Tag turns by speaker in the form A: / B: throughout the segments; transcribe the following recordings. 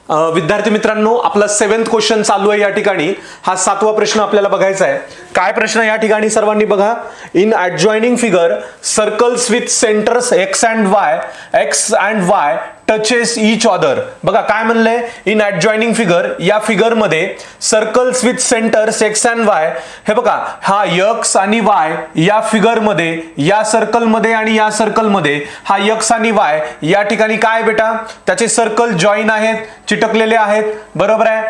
A: विद्यार्थी मित्रांनो, आपला 7th क्वेश्चन चालू आहे या ठिकाणी. हा 7वा प्रश्न आपल्याला बघायचा आहे. काय प्रश्न या ठिकाणी सर्वांनी बघा. In adjoining figure circles with centres X and Y touches each other. बघा काय म्हणलंय, इन ॲडजॉइनिंग फिगर, या फिगर मध्ये circles with centres X and Y. हे बघा, हा एक्स आणि वाय या फिगर मध्ये, या सर्कल मध्ये आणि या सर्कल मध्ये हा एक्स आणि वाय या ठिकाणी काय बेटा, त्याचे सर्कल जॉईन आहेत, चिटकलेले आहेत, बरोबर आहे.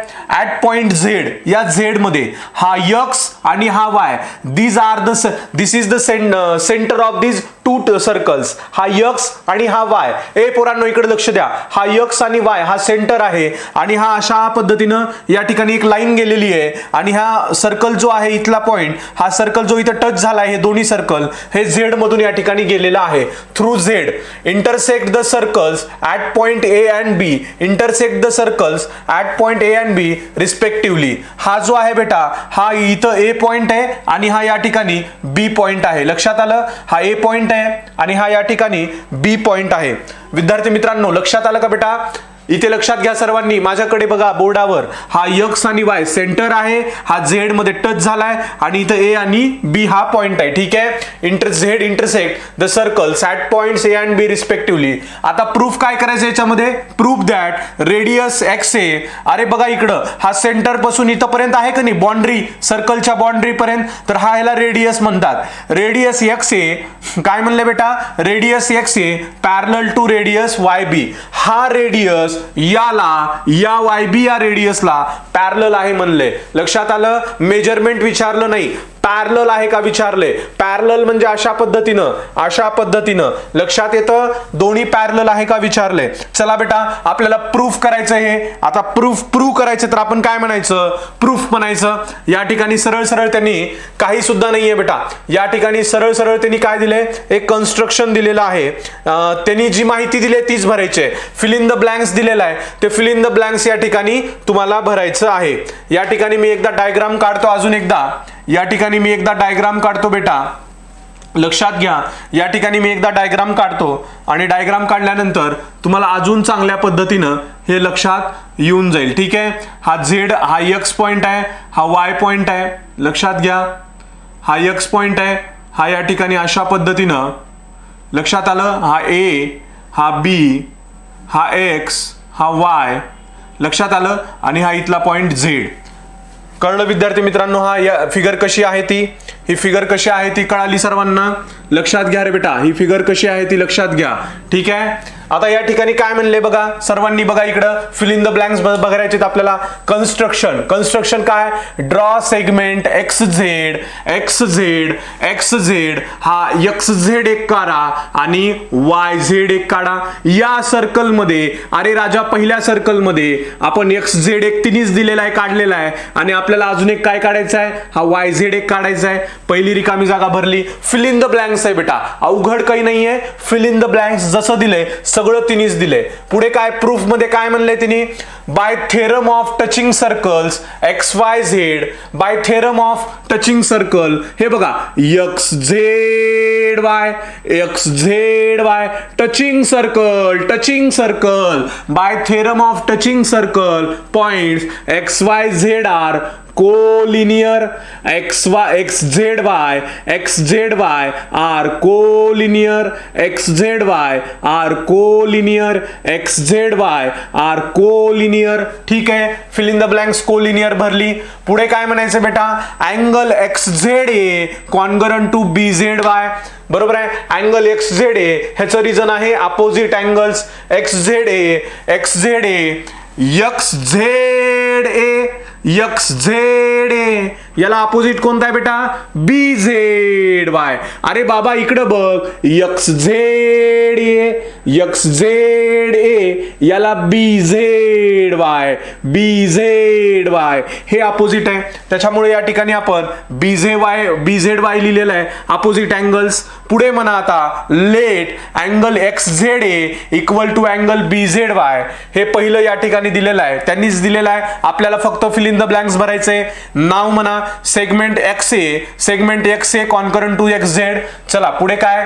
A: ऍट पॉइंट झेड, या झेड मध्ये हा एक्स आणि हा Y, this is the centre of this to circles. हा एक्स आणि हा वाय. ए पोरांनो इकडे लक्ष द्या. हा एक्स आणि वाय हा सेंटर आहे आणि हा अशा पद्धतीनं या ठिकाणी एक लाईन गेलेली आहे आणि हा सर्कल जो आहे इथला पॉइंट, हा सर्कल जो इथं टच झाला आहे, हे दोन्ही सर्कल हे झेड मधून या ठिकाणी गेलेला आहे. Through Z intersect the circles at point A and B. Intersect the circles at point A and B respectively. हा जो आहे बेटा, हा इथं ए पॉइंट आहे आणि हा या ठिकाणी बी पॉइंट आहे. लक्षात आलं, हा ए पॉइंट आहे आणि हा या ठिकाणी बी पॉइंट आहे. विद्यार्थी मित्रांनो लक्षात आलं का बेटा. इथे लक्षात घ्या सर्वांनी, माझ्याकडे बघा बोर्डावर, हा एक्स आणि वाय सेंटर आहे, हा झेड मध्ये टच झालाय आणि इथं ए आणि बी हा पॉइंट आहे. ठीक आहे. Z intersect the circles at points A and B respectively. आता प्रूफ काय करायचं याच्यामध्ये, proof that radius X A. अरे बघा इकडं, हा सेंटर पासून इथपर्यंत आहे का नाही बाउंड्री, सर्कलच्या बाउंड्री पर्यंत, तर हा याला रेडियस म्हणतात. रेडियस एक्स ए काय म्हणले बेटा, radius X A parallel to radius Y B. हा रेडियस याला, या वाय बी या रेडियसला पॅरलल आहे म्हणले. लक्षात आलं. मेजरमेंट विचारलं नाही, पॅरलल आहे का विचारले. पॅरलल म्हणजे अशा पद्धतीनं लक्षात येतं, दोन्ही पॅरलल आहे का विचारले. चला बेटा आपल्याला प्रूफ करायचं हे. आता प्रूफ करायचं तर आपण काय म्हणायचं, प्रूफ म्हणायचं. या ठिकाणी सरळ त्यांनी काही सुद्धा नाहीये बेटा, या ठिकाणी सरळ त्यांनी काय दिले, एक कन्स्ट्रक्शन दिलेलं आहे. त्यांनी जी माहिती दिली तीच भरायची. फिल इन द ब्लँक्स दिलेला आहे, ते फिल इन द ब्लँक्स या ठिकाणी तुम्हाला भरायचं आहे. या ठिकाणी मी एकदा डायग्राम काढतो, अजून एकदा या ठिकाणी मी एकदा डायग्राम काढतो बेटा. लक्षात घ्या, या ठिकाणी मी एकदा डायग्राम काढतो आणि डायग्राम काढल्यानंतर तुम्हाला अजून चांगल्या पद्धतीनं हे लक्षात येऊन जाईल. ठीक आहे. हा झेड, हा एक्स पॉइंट आहे, हा वाय पॉइंट आहे. लक्षात घ्या, हा एक्स पॉइंट आहे, हा या ठिकाणी अशा पद्धतीनं लक्षात आलं. हा ए, हा बी, हा एक्स, हा वाय. लक्षात आलं. आणि हा इथला पॉइंट झेड. कळलं विद्यार्थी मित्रांनो. हा या फिगर कशी आहे ती, ही फिगर कशी आहे ती कळाली सर्वांना. लक्षात घ्या रे बेटा, ही फिगर कशी आहे ती लक्षात घ्या. ठीक आहे. आता या ठिकाणी काय म्हणले बघा सर्वांनी, बघा इकडं फिल इन द ब्लँक्स बघायचे आपल्याला. कन्स्ट्रक्शन काय, ड्रॉ सेगमेंट एक्स झेड, हा एक्स झेड एक काढा आणि वाय झेड एक काढा. या सर्कल मध्ये, अरे राजा पहिल्या सर्कल मध्ये आपण एक्स झेड एक तिन्हीच दिलेला आहे, काढलेला आहे आणि आपल्याला अजून एक काय काढायचा आहे, हा वाय झेड एक काढायचा आहे. पहिली रिकामी जागा भरली. फिल इन द ब्लँक्स आहे बेटा, अवघड काही नाहीये. फिल इन द ब्लँक्स जसं दिलंय सगळं तिनेच दिले. पुढे काय प्रूफ मध्ये काय म्हणले तिने, by theorem of touching circles X Y Z, by theorem of touching circle. हे बघा X Z Y touching circle by theorem of touching circle points X Y Z are collinear. X Z Y are collinear. X Z Y are collinear. ठीक आहे. Fill in the blanks collinear भरली. पुढे काय म्हणायचं बेटा, angle X Z A congruent to B Z Y. बरोबर आहे. Angle X Z A ह्याचं रिझन आहे opposite angles. X Z A X Z ए याला अपोजिट कोणता आहे बेटा, बी झेड वाय. अरे बाबा इकडे बघ, एक्स झेड ए याला बी झेड वाय हे अपोजिट आहे. त्याच्यामुळे या ठिकाणी आपण बी झेड वाय लिहिलेलं आहे, अपोजिट अँगल्स. पुढे म्हणा आता, let angle X Z A equal to angle B Z Y. हे पहिलं या ठिकाणी दिलेलं आहे, त्यांनीच दिलेलं आहे. आपल्याला फक्त फिल इन द ब्लँक्स भरायचे. नाव म्हणा segment X A concurrent to X Z. चला पुढे काय,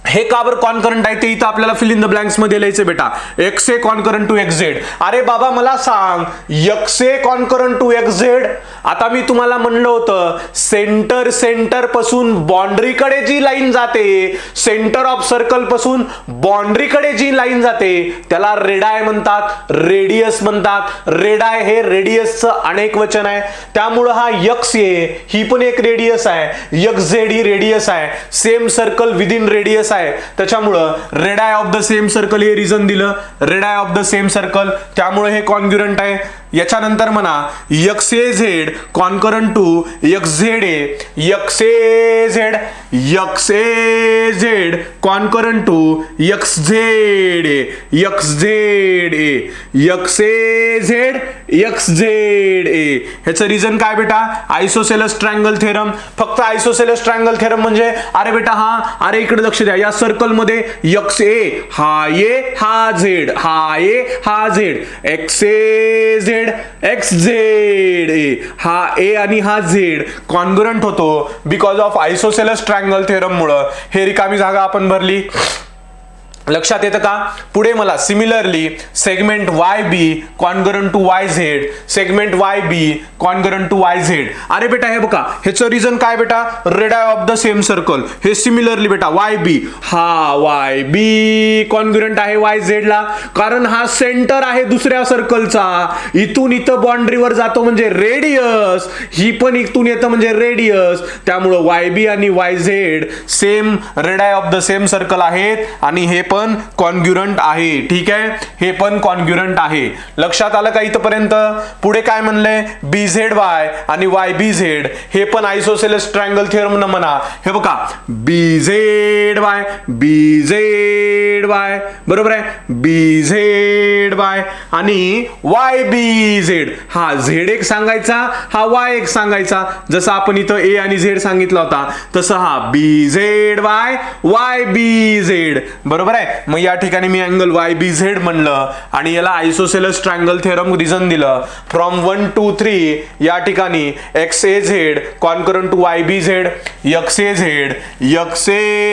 A: हे का बरं कॉन्करंट आहे ते इथं आपल्याला फिल इन द ब्लँक्स मध्ये लिहायचं बेटा. X A concurrent to X Z. अरे बाबा मला सांग X A concurrent to X Z. आता मी तुम्हाला म्हणलं होतं सेंटर पासून बाउंड्रीकडे जी लाईन जाते, सेंटर ऑफ सर्कल पासून बाउंड्रीकडे जी लाईन जाते त्याला रेडाय म्हणतात, रेडियस म्हणतात. रेडाय हे रेडियसचं अनेक वचन आहे. त्यामुळं हा एक्स ए ही पण एक रेडियस आहे, एक्स झेड ही रेडियस आहे. सेम सर्कल विदिन रेडियस आहे, त्याच्यामुळं radii of the same circle हे रिझन दिलं, radii of the same circle, त्यामुळे हे कॉन्ग्रुएंट आहे. याच्यानंतर म्हणा X A Z concurrent to X Z A. X A Z concurrent to X Z A. X Z A X A Z X Z A. ह्याचं reason काय बेटा? Isosceles triangle theorem. फक्त isosceles triangle theorem म्हणजे अरे बेटा हा, अरे इकडे लक्ष द्या, या सर्कल मध्ये एक्स ए हा ए हा झेड, हा ए हा Z, X A Z X Z A. हा ए आणि हा झेड कॉन्ग्रुएंट होतो बिकॉज ऑफ आयसोसेलस ट्रायंगल थेरम मुळे. हे रिकामी जागा आपण भरली. लक्षात येतं का? पुढे मला similarly segment Y B congruent to Y Z, segment Y B congruent to Y Z. अरे बेटा हे बघा ह्याचं रिझन काय बेटा? Radii of the same circle. हे सिमिलरली बेटा वाय बी, हा वाय बी कॉन्ग्रुएंट आहे वाय झेड ला, कारण हा सेंटर आहे दुसऱ्या सर्कलचा. इथून इथं बाउंड्रीवर जातो म्हणजे रेडियस, ही पण इथून येतं म्हणजे रेडियस. त्यामुळं वाय बी आणि Y Z same radii of the same circle आहेत आणि हे पण कॉन्ग्रुएंट आहे. ठीक आहे, हे पण कॉन्ग्रुएंट आहे. लक्षात आलं का इथपर्यंत? पुढे काय म्हणलंय? बी झेड वाय आणि वाय बी झेड हे पण आयसोसेलस ट्रायंगल थेरम न म्हणा. हे बघा बी Z Y, B Z Y, बरोबर आहे, बी झेड वाय आणि वाय बी झेड. हा झेड एक सांगायचा, हा वाय एक सांगायचा. जसं आपण इथं ए आणि झेड सांगितला होता तसं हा B Z Y, Y B Z, बरोबर आहे. मग या ठिकाणी मी अँगल वाय बी झेड म्हणलं आणि याला आयसोसेलस ट्रायंगल थेरम रिझन दिलं. फ्रॉम 1 to 3 या ठिकाणी X A Z concurrent to Y B Z, X A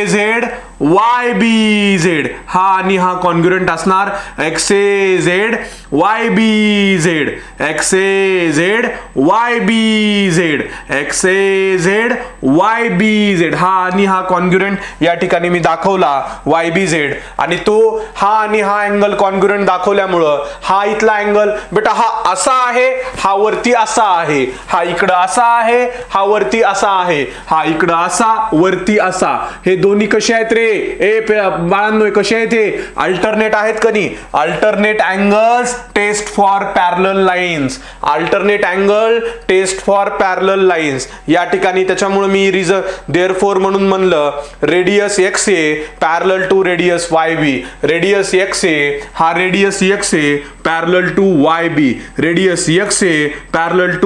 A: Z Y B Z, हा आणि हा कॉन्ग्रुएंट असणार. X A Z Y B Z, X A Z Y B Z, X A Z Y B Z, हा आणि हा congruent या ठिकाणी मी दाखवला वाय बी झेड. आणि तो हा आणि हा अँगल कॉन्ग्रुएंट दाखवल्यामुळं हा इथला अँगल बेटा हा असा आहे, हा वरती असा आहे, हा इकडं असा आहे, हा वरती असा आहे, हा इकडं असा वरती असा. हे दोन्ही कसे आहेत रे? ए बाळांनो कसे आहेत? हे अल्टरनेट आहेत का नाही? Alternate angles test for parallel lines, alternate angle test for parallel lines. या ठिकाणी त्याच्यामुळे मी रिझन देअरफॉर म्हणून म्हणलं radius X A parallel to radius Y B. Radius X A हा radius X A parallel to Y B, radius X A parallel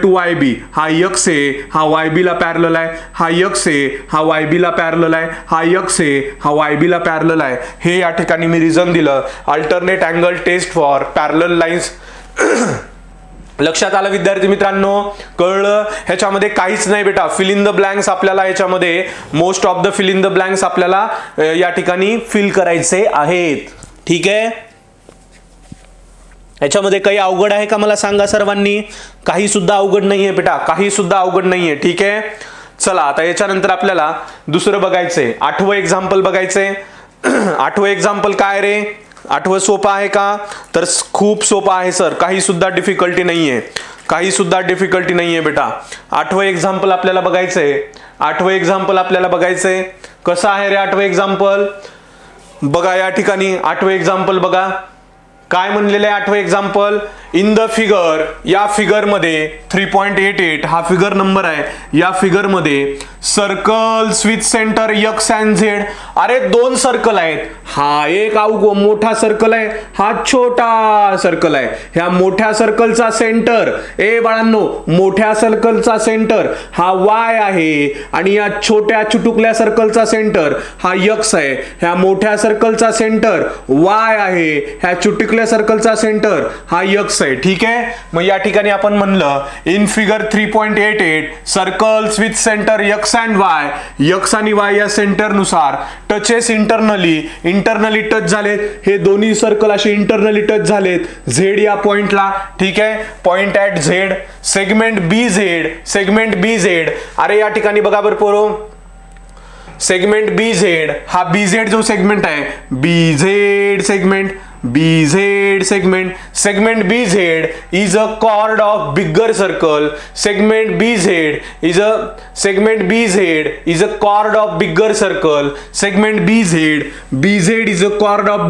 A: to Y B. हा X A हा Y बी ला पॅरलल आहे, हा X A हा Y बी ला parallel आहे, हा एक्स ए हा वाय बी ला पॅरलल आहे. हे या ठिकाणी मी रिझन दिलं alternate angle test for parallel lines. लक्षात आलं विद्यार्थी मित्रांनो? कळलं? ह्याच्यामध्ये काहीच नाही बेटा. फिल इन द ब्लँक्स आपल्याला ह्याच्यामध्ये most of the fill in the blanks आपल्याला या ठिकाणी फिल करायचे आहेत. ठीक आहे, याच्यामध्ये काही अवघड आहे का मला सांगा सर्वांनी? काही सुद्धा अवघड नाहीये बेटा, काही सुद्धा अवघड नाहीये. ठीक आहे, चला आता याच्यानंतर आपल्याला दुसरं बघायचंय, 8वं एक्झाम्पल बघायचंय. 8वं एक्झाम्पल काय रे? 8वं सोपं आहे का? तर खूप सोपं आहे सर, काही सुद्धा डिफिकल्टी नाहीये, काही सुद्धा डिफिकल्टी नाहीये बेटा. 8वं एक्झाम्पल आपल्याला बघायचंय. 8वं एक्झाम्पल आपल्याला बघायचंय. कसं आहे रे 8वं एक्झाम्पल? बघा या ठिकाणी 8वं एक्झाम्पल बघा काय म्हणलेलं आहे. 8वं एक्झाम्पल इन द फिगर, या फिगर मध्ये 3.88 हा फिगर नंबर आहे. या फिगर मध्ये circles with centre x and Z. अरे दोन सर्कल आहेत, हा एक मोठा सर्कल आहे, हा छोटा सर्कल आहे. ह्या मोठ्या सर्कलचा सेंटर, ए बाळांनो मोठ्या सर्कलचा सेंटर हा वाय आहे आणि या छोट्या चुटुकल्या सर्कलचा सेंटर हा एक्स आहे. ह्या मोठ्या सर्कलचा सेंटर वाय आहे, ह्या चुटुकल्या सर्कलचा सेंटर हा एक्स यक्स आहे, ठीक आहे. मग या ठिकाणी आपण म्हणलं in figure 3.88 circles with centre x and Y, x आणि वाय या सेंटर नुसार टचेस इंटरनली टच झालेत, हे दोन्ही सर्कल असे इंटरनली टच झालेत झेड या पॉइंटला, ठीक आहे. Point at Z, segment B Z. अरे या ठिकाणी बघा बरं पोरो, सेगमेंट बी झेड, हा बी झेड जो सेगमेंट आहे, B Z segment segment BZ is a chord of bigger circle. segment BZ is a chord of bigger circle. segment BZ is a chord of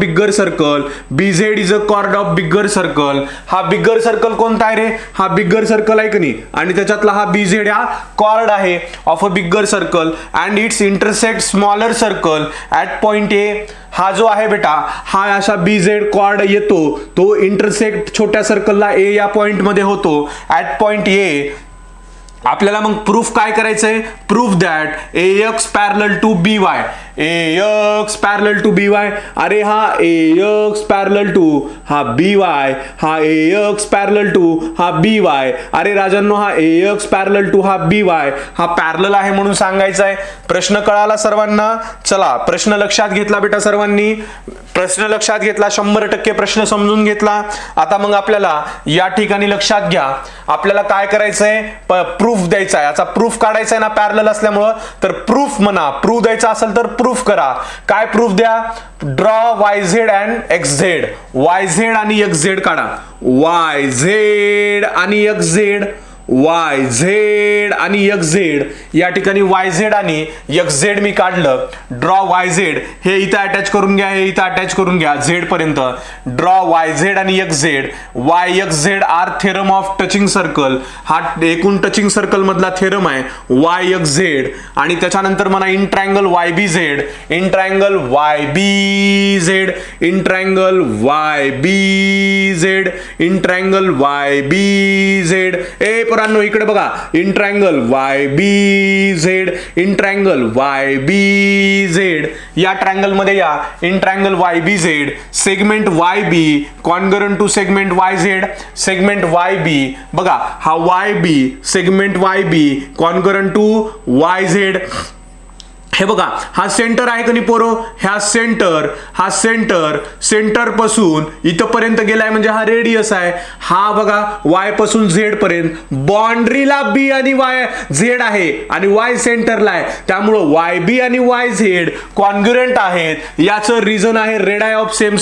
A: bigger circle. हा बिगर circle कोणता आहे रे? हा बिगर circle आहे की नाही, आणि त्याच्यातला हा BZ हा कॉर्ड आहे of a bigger circle and it's intersect smaller circle at point ए. हा जो आहे बेटा, हा अशा BZ कॉर्ड येतो, तो इंटरसेक्ट छोट्या सर्कलला ए या पॉइंट मध्ये होतो ऍट पॉइंट ए. आपल्याला मग प्रूफ काय करायचंय? Proof that AX parallel to BY, AX parallel to BY. अरे हा AX पॅरलल टू हा BY, हा AX पॅरलल टू हा BY. अरे राजांनो, हा AX पॅरलल टू हा BY हा पॅरलल आहे म्हणून सांगायचं आहे. प्रश्न कळाला सर्वांना? चला, प्रश्न लक्षात घेतला बेटा सर्वांनी? प्रश्न लक्षात घेतला, 100% प्रश्न समजून घेतला. आता मग आपल्याला या ठिकाणी लक्षात घ्या, आपल्याला काय करायचंय? प्रूफ द्यायचा आहे. याचा प्रूफ काढायचा आहे ना पॅरलल असल्यामुळं, तर प्रूफ म्हणा. प्रूफ द्यायचा असेल तर प्रूफ करा. काय प्रूफ द्या? Draw YZ and XZ. YZ आणि XZ काढा. YZ आणि XZ, YZ आणि XZ. या ठिकाणी YZ आणि XZ मी काढलं. ड्रॉ YZ हे इथं अटॅच करून घ्या, हे इथं अटॅच करून घ्या Z पर्यंत. ड्रॉ YZ आणि XZ. YXZ are theorem of touching circle. हा एकूण टचिंग सर्कल मधला थेरम आहे YXZ. आणि त्याच्यानंतर म्हणा in triangle YBZ, in triangle YBZ, in triangle YBZ, in triangle YBZ. इकडे बघा, in triangle YBZ, in triangle YBZ. या ट्रायंगल मध्ये या, in triangle YBZ, segment YB congruent to segment YZ. Segment YB बघा, हा YB segment YB congruent to YZ. हे बघा, हा सेंटर आहे का नाही पोरो? हा सेंटर पासून इथपर्यंत गेलाय म्हणजे हा रेडियस आहे. हा बघा, Y पासून Z पर्यंत बाउंड्रीला B आणि YZ आहे आणि Y सेंटरला आहे, त्यामुळं YB आणि YZ कॉन्ग्रुएंट आहेत. याचं रिझन आहे रेडाय ऑफ सेम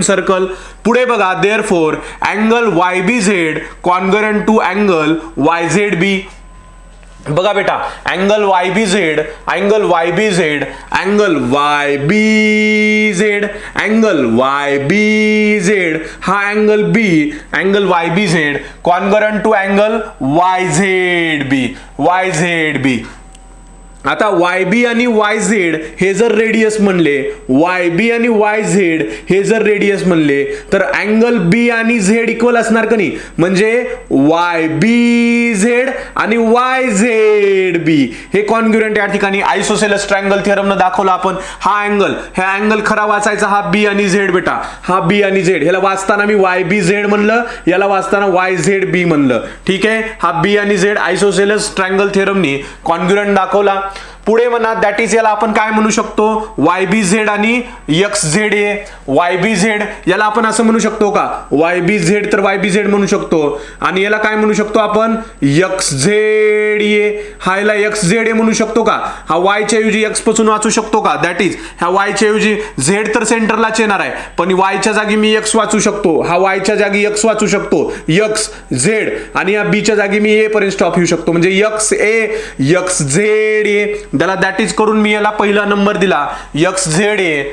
A: सर्कल. पुढे बघा, therefore angle YBZ congruent to angle YZB. बघा बेटा, angle YBZ, angle YBZ, angle YBZ, हा angle B, angle YBZ congruent to angle YZB. आता YB आणि YZ हे जर रेडियस म्हणले, YB आणि YZ हे जर रेडियस म्हणले, तर अँगल B आणि Z इक्वल असणार का नाही? म्हणजे YBZ आणि YZB हे कॉन्ग्रुएंट. या ठिकाणी आयसोसेलेस ट्रायंगल थिअरमनं दाखवला आपण. हा अँगल खरा वाचायचा हा B आणि Z बेटा, हा B आणि Z. ह्याला वाचताना मी YBZ म्हणलं, याला वाचताना YZB म्हणलं, ठीक आहे. हा B आणि Z आयसोसेलेस ट्रायंगल थिअरमनी कॉन्ग्रुएंट दाखवला. पुढे म्हणा, दॅट इज याला आपण काय म्हणू शकतो? YBZ आणि XZ. YBZ याला आपण असं म्हणू शकतो का? YBZ तर YBZ म्हणू शकतो. आणि याला काय म्हणू शकतो आपण? XZA. हा याला XZA म्हणू शकतो का? हा Y च्या ऐवजी X पासून वाचू शकतो का? दॅट इज ह्या Y च्या ऐवजी Z तर सेंटरलाच येणार आहे, पण Y च्या जागी मी X वाचू शकतो. हा Y च्या जागी X वाचू शकतो, XZ. आणि या B च्या जागी मी A पर्यंत स्टॉप येऊ शकतो, म्हणजे XZA. त्याला दॅट इज करून मी याला पहिला नंबर दिला, XZA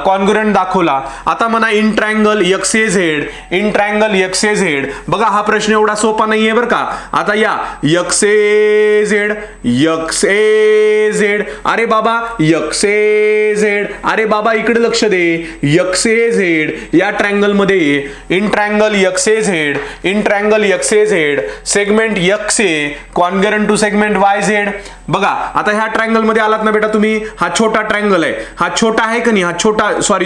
A: कॉन्ग्रुएंट दाखवला. आता म्हणा इन ट्रायंगल XAZ. बघा, हा प्रश्न एवढा सोपा नाहीये बरं का. आता या XAZ. अरे बाबा XAZ, अरे बाबा इकडे लक्ष दे. XAZ या ट्रायंगल मध्ये, in triangle XAZ, segment XA congruent to segment YZ. बघा, आता ह्या ट्रायंगल ट्रायंगल मध्ये आलात ना बेटा तुम्ही, हा छोटा ट्रायंगल आहे, हा छोटा आहे का नाही, हा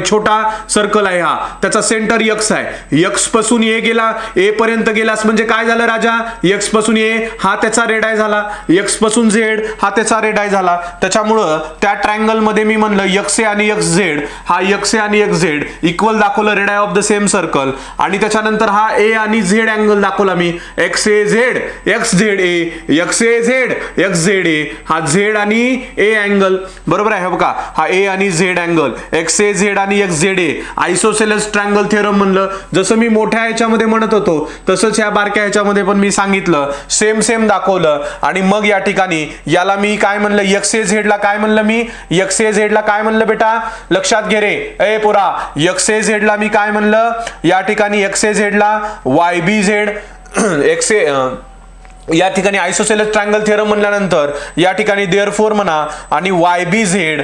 A: छोटा सर्कल आहे, हा त्याचा सेंटर एक्स आहे. एक्स पासून ए गेला, ए पर्यंत गेलास म्हणजे काय झालं राजा, एक्स पासून ए हा त्याचा रेडाय झाला, एक्स पासून झेड हा त्याचा रेडाय झाला. त्याच्यामुळं त्या ट्रायंगल मध्ये मी म्हणलं एक्स ए आणि एक्स झेड, हा एक्स ए आणि एक्स झेड इक्वल दाखवलं radii of the same circle. आणि त्याच्यानंतर हा ए आणि झेड अँगल दाखवला मी, X A Z X Z A, X A Z X Z A, हा झेड आणि ए अँगल बरोबर आहे बघा, हा ए आणि Z angle, X A Z आणि X Z A, isosceles triangle theorem म्हणलं. जसं मी मोठ्या ह्याच्यामध्ये म्हणत होतो तसंच ह्या बारक्या ह्याच्यामध्ये पण मी सांगितलं, सेम दाखवलं. आणि मग या ठिकाणी याला मी काय म्हणलं, एक्स ए झेड ला काय म्हणलं मी, एक्स ए झेड ला काय म्हणलं बेटा, लक्षात घे रे ए पोरा, एक्स ए झेड ला मी काय म्हणलं, या ठिकाणी एक्स ए झेड ला वाय बी झेड एक्स ए, या ठिकाणी आयसोसेलेस ट्रायंगल थिअरम म्हणल्यानंतर या ठिकाणी देअरफॉर म्हणा आणि Y B Z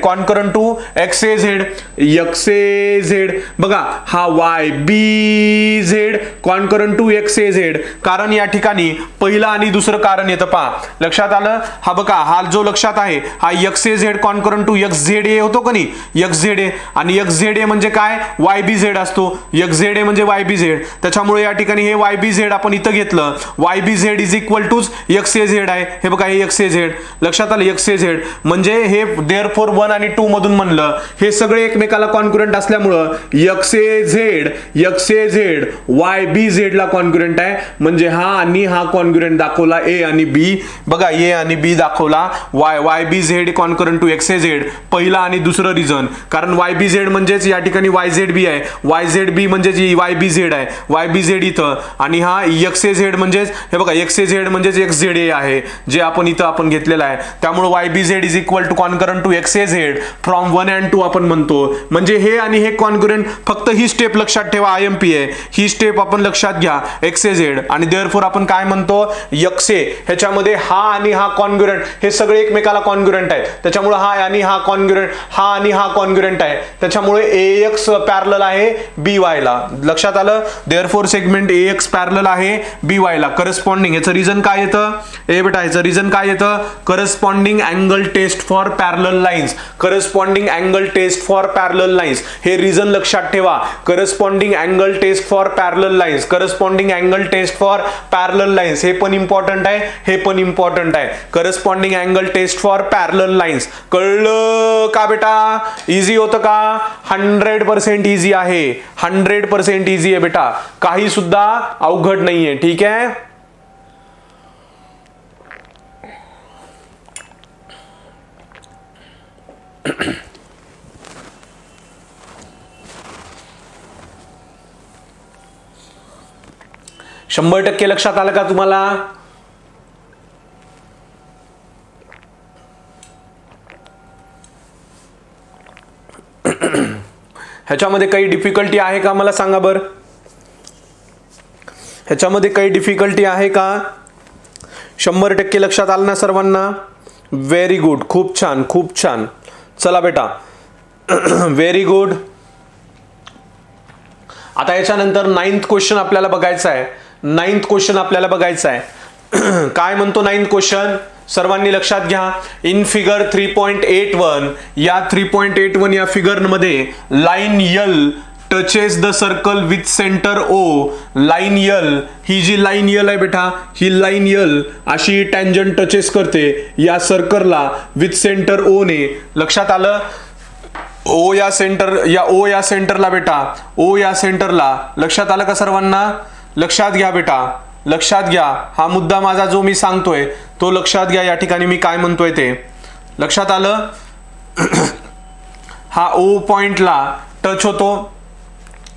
A: concurrent to X A Z बघा, हा Y B Z concurrent to X A Z. कारण या ठिकाणी पहिलं आणि दुसरं कारण येतं पहा, लक्षात आलं. हा बघा, हा जो लक्षात आहे, हा X A Z concurrent to X Z A होतो का नाही, एक्स झेड ए, आणि एक्स झेड ए म्हणजे काय, वाय बी झेड असतो, एक्स झेड ए म्हणजे वाय बी झेड. त्याच्यामुळे या ठिकाणी हे वाय बी झेड आपण इथं घेतलं, Y B Z is equal to X A Z आहे. हे बघा, हे एक्स ए झेड लक्षात आलं, एक्स ए झेड म्हणजे हे देअरफॉर 1 आणि 2 मधून म्हणलं, हे सगळे एकमेकाला कॉन्क्युरंट असल्यामुळं X A Z Y B Z ला कॉन्क्युरंट आहे. म्हणजे हा आणि हा कॉन्क्युरंट दाखवला ए आणि बी, बघा ए आणि बी दाखवला, Y B Z concurrent to X A Z, पहिला आणि दुसरं रिझन. कारण वाय बी झेड म्हणजेच या ठिकाणी वाय झेड बी आहे, वाय झेड बी म्हणजे वाय बी झेड आहे, वाय बी झेड इथं, आणि हा एक्स ए झेड म्हणजेच हे बघा एक्स ए झेड म्हणजेच एक्स झेड ए आहे, जे आपण इथं घेतलेलं आहे. त्यामुळे Y B Z is equal to concurrent to X A Z from 1 and 2 आपण म्हणतो. म्हणजे हे आणि हे कॉन्करंट, फक्त ही स्टेप लक्षात ठेवा, आयएमपी आहे ही स्टेप आपण लक्षात घ्या, एक्स ए झेड. आणि देअरफॉर आपण काय म्हणतो, एक्स ए ह्याच्यामध्ये हा आणि हा कॉन्ग्रुएंट, हे सगळे एकमेकाला कॉन्ग्रुएंट आहेत. त्याच्यामुळे हा आणि हा कॉन्ग्रुएंट, हा आणि हा कॉन्ग्रुएंट आहे. त्याच्यामुळे AX पॅरलल आहे BY ला, लक्षात आलं. देअरफॉर सेगमेंट AX पॅरलल आहे BY ला. करस्पॉन्डिंग याचं रिझन काय येतं, बेटा याचं रिझन काय येतं, corresponding angle test for parallel lines, corresponding angle test for parallel lines, हे रिझन लक्षात ठेवा. Corresponding angle test for parallel lines, corresponding angle test for parallel lines, हे पण इम्पॉर्टंट आहे, हे पण इम्पॉर्टंट आहे. Corresponding angle test for parallel lines, कळलं का बेटा, इझी होतं का, 100% इझी आहे, 100% इझी आहे बेटा, काही सुद्धा अवघड नाहीये. ठीक आहे. शंभर टक्के लक्षात आलं का तुम्हाला. ह्याच्यामध्ये काही डिफिकल्टी आहे का मला सांगा बर, ह्याच्यामध्ये काही डिफिकल्टी आहे का. 100% लक्षात आलं ना सर्वांना. व्हेरी गुड, खूप छान खूप छान. चला बेटा व्हेरी गुड. आता याच्यानंतर 9th क्वेश्चन आपल्याला बघायचा आहे. 9th क्वेश्चन आपल्याला बघायचा आहे. काय म्हणतो 9th क्वेश्चन, सर्वांनी लक्षात घ्या. इन फिगर 3.81 या 3.81 या फिगर मध्ये line L touches the circle with centre O. Line L, ही जी लाईन यल आहे बेटा, ही लाईन यल अशी टँजंट टचेस करते या सर्कलला विथ सेंटर O ने. लक्षात आलं. O या सेंटरला बेटा, O या सेंटरला, लक्षात आलं का सर्वांना. लक्षात घ्या बेटा, लक्षात घ्या. हा मुद्दा माझा जो मी सांगतोय तो लक्षात घ्या. या ठिकाणी मी काय म्हणतोय ते लक्षात आलं. हा O पॉइंटला टच होतो,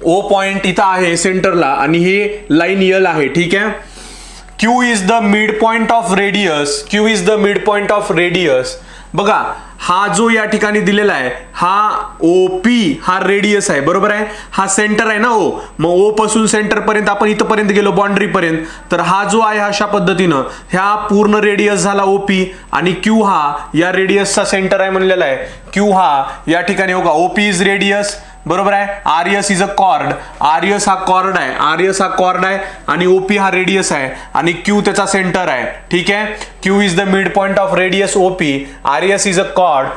A: O पॉइंट इथं आहे सेंटरला आणि ही लाईन यल आहे. ठीक आहे. Q is the mid point of radius, Q is the mid point of radius. बघा हा जो या ठिकाणी दिलेला आहे हा OP हा रेडियस आहे, बरोबर आहे. हा सेंटर आहे ना O, मग O पासून सेंटर पर्यंत आपण इथपर्यंत गेलो बाउंड्री पर्यंत, तर हा जो आहे अशा पद्धतीनं ह्या पूर्ण रेडियस झाला OP आणि Q हा या रेडियसचा सेंटर आहे म्हणलेला आहे. Q हा या ठिकाणी होगा OP इज रेडियस, बरोबर आहे. RS is a cord, RS हा कॉर्ड आहे, आरएस हा कॉर्ड आहे आणि ओपी हा रेडियस आहे आणि क्यू त्याचा सेंटर आहे. ठीक आहे. Q is the mid point of radius OP, RS is a cord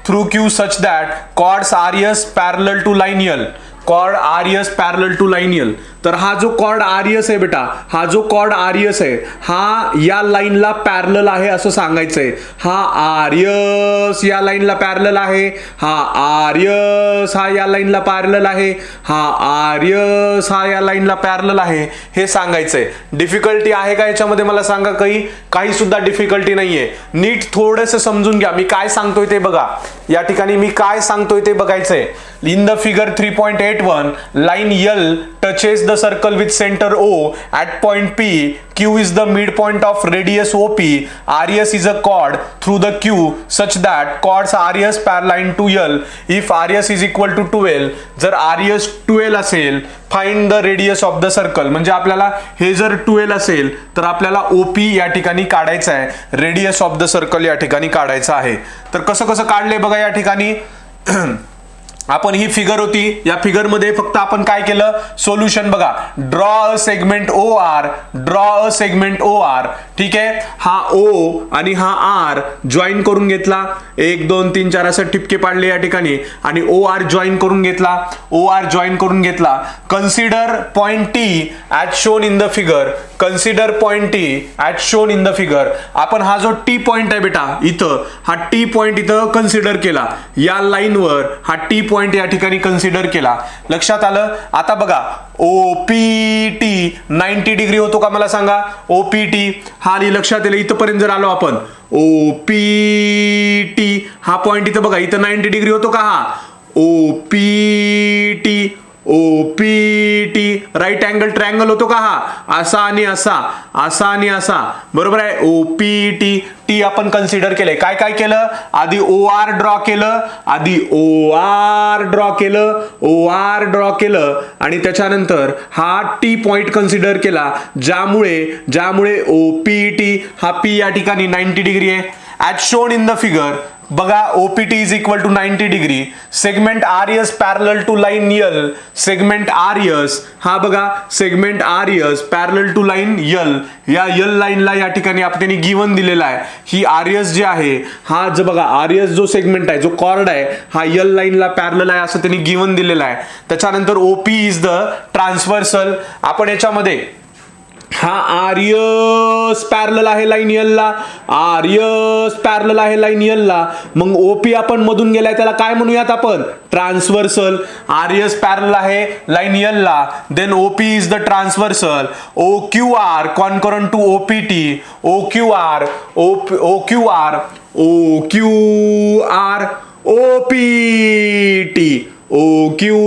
A: through Q such that chords RS parallel to line L, chord RS parallel to line L. तर हा जो cord RS आहे बेटा, हा जो कॉर्ड आरएस आहे हा या लाईनला पॅरलल आहे असं सांगायचंय. हा आरएस या लाईनला पॅरलल आहे, हा आरएस हा या लाईनला पॅरलल आहे, हा आरएस हा या लाईनला पॅरलल आहे, हे सांगायचंय. डिफिकल्टी आहे का याच्यामध्ये मला सांगा? काही सुद्धा डिफिकल्टी नाहीये. नीट थोडंसं समजून घ्या मी काय सांगतोय ते बघा. या ठिकाणी मी काय सांगतोय ते बघायचंय. In the figure 3.81 line L touches the circle with center O at point P. Q is the midpoint of radius OP. RS is a chord through the Q such that chords RS parallel to L. If RS is equal to 12, जर RS 12 असेल, find the radius of the circle. म्हणजे आपल्याला हे जर 12 असेल तर आपल्याला OP या ठिकाणी काढायचं आहे, रेडियस ऑफ द सर्कल या ठिकाणी काढायचं आहे. तर कसं कसं काढले बघा या ठिकाणी. आपण ही फिगर होती, या फिगर मध्ये फक्त आपण काय केलं, सोल्युशन बघा. Draw a segment O R, draw a segment O R. ठीक आहे. हा ओ आणि हा आर जॉईन करून घेतला, 1 2 3 4 असं ठिपके पाडले या ठिकाणी आणि ओ आर जॉईन करून घेतला, ओ आर जॉईन करून घेतला. Consider point T at shown in the figure, consider point T at shown in the figure. आपण हा जो टी पॉइंट आहे बेटा इथं, हा टी पॉइंट इथं कन्सिडर केला, या लाईनवर हा टी पॉइंट या ठिकाणी कन्सिडर केला. लक्षात आलं? आता बघा ओपीटी 90 डिग्री होतो का मला सांगा? ओपीटी हा लक्षात आलं. इथपर्यंत जर आलो आपण ओपीटी हा पॉइंट इथं बघा, इथं 90 डिग्री होतो का? हा OPT, OPT right angle triangle होतो का? हा असा आणि असा, असा आणि असा, बरोबर आहे. ओपीटी टी आपण कन्सिडर केलंय. काय काय केलं? आधी ओ आर ड्रॉ केलं, आधी ओ आर ड्रॉ केलं, ओ आर ड्रॉ केलं आणि त्याच्यानंतर हा टी पॉइंट कन्सिडर केला, ज्यामुळे ओपीटी हा पी या ठिकाणी 90 डिग्री आहे. As shown in the figure बघा, OPT is equal to 90 degree. Segment RS parallel to line L, segment RS हा बघा, segment RS parallel to line L, या यल लाईनला या ठिकाणी आपल्याला गिवन दिलेला आहे. ही आरएस जे आहे, हा जो बघा आरएस जो सेगमेंट आहे, जो कॉर्ड आहे, हा यल लाईनला पॅरलल आहे असं त्यांनी गिवन दिलेला आहे. त्याच्यानंतर ओपी इज द ट्रान्सव्हर्सल. आपण याच्यामध्ये हा आरएस पॅरलल आहे लाईन यल ला, आरएस पॅरलल आहे लाईन यल ला. मग ओपी आपण मधून गेलाय त्याला काय म्हणूयात आपण? ट्रान्सव्हर्सल. आरएस पॅरलल आहे लाईन यल ला, then OP is the transversal. O Q R congruent to OPT, O Q R, O Q R, O Q R OPT, O Q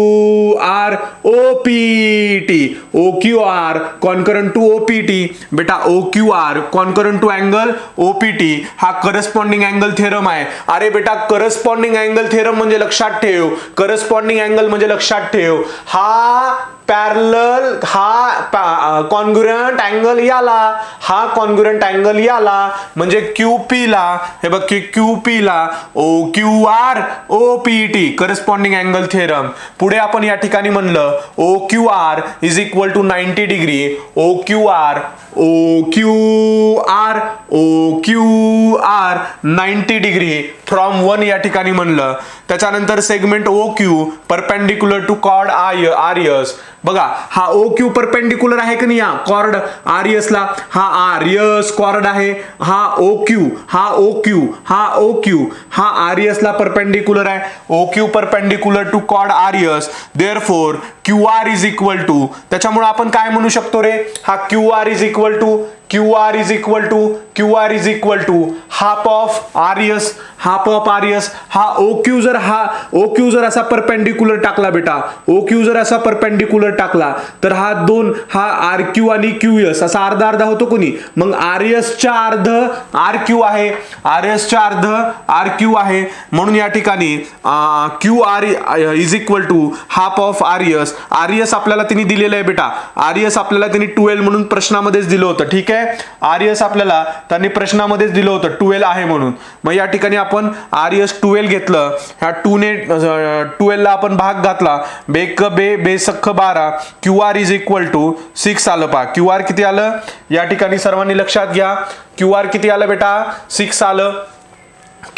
A: R OPT, O Q R congruent to OPT. बेटा O Q R congruent to angle OPT हा corresponding angle theorem आहे. अरे बेटा corresponding angle theorem म्हणजे लक्षात ठेव, corresponding angle म्हणजे लक्षात ठेव, हा पॅरलल, हा कॉन्ग्रुएंट अँगल याला, हा कॉन्ग्रुएंट अँगल याला, म्हणजे क्यूपी ला, हे बघ क्यूपी ला O Q R OPT corresponding angle theorem. पुढे आपण या ठिकाणी म्हणलं O Q R is equal to 90 degree, O Q R, O Q R, O Q R 90 degree from 1 या ठिकाणी म्हणलं. त्याच्यानंतर segment O Q perpendicular to chord RS. बघा हा ओ क्यू परपेंडिक्युलर आहे की नाही या कॉर्ड आरएस ला, हा आरएस कॉर्ड आहे, हा ओ क्यू, हा ओ क्यू, हा ओ क्यू हा आरएस ला परपेंडिक्युलर आहे. O Q perpendicular to chord RS, therefore Q R is equal to, त्याच्यामुळे आपण काय म्हणू शकतो रे? हा Q R is equal to, Q R is equal to, Q R is equal to half of RS, half of RS. हा O Q जर असा परपेंडिक्युलर टाकला बेटा, ओ क्यू जर असा परपेंडिक्युलर टाकला तर हा दोन, हा आर क्यू आणि क्यू एस असा अर्धा अर्धा होतो कोणी, मग आरएस च्या अर्ध आर क्यू आहे, आरएस च्या अर्ध आर क्यू आहे. म्हणून या ठिकाणी Q R is equal to half of RS. RS आपल्याला तिने दिलेलं आहे बेटा, आरएस आपल्याला तिने 12 म्हणून प्रश्नामध्येच दिलं होतं. ठीक आहे, आरएस आपल्याला त्यांनी प्रश्नामध्येच दिलं होतं 12 आहे म्हणून. मग या ठिकाणी आपण RS 12 घेतलं, ह्या 2 ने 12 ला आपण भाग घातला, बेक बे बेसख्ख 12, QR इज इक्वल टू 6 आलं. पहा QR किती आलं या ठिकाणी सर्वांनी लक्षात घ्या. QR किती आलं बेटा 6 आलं.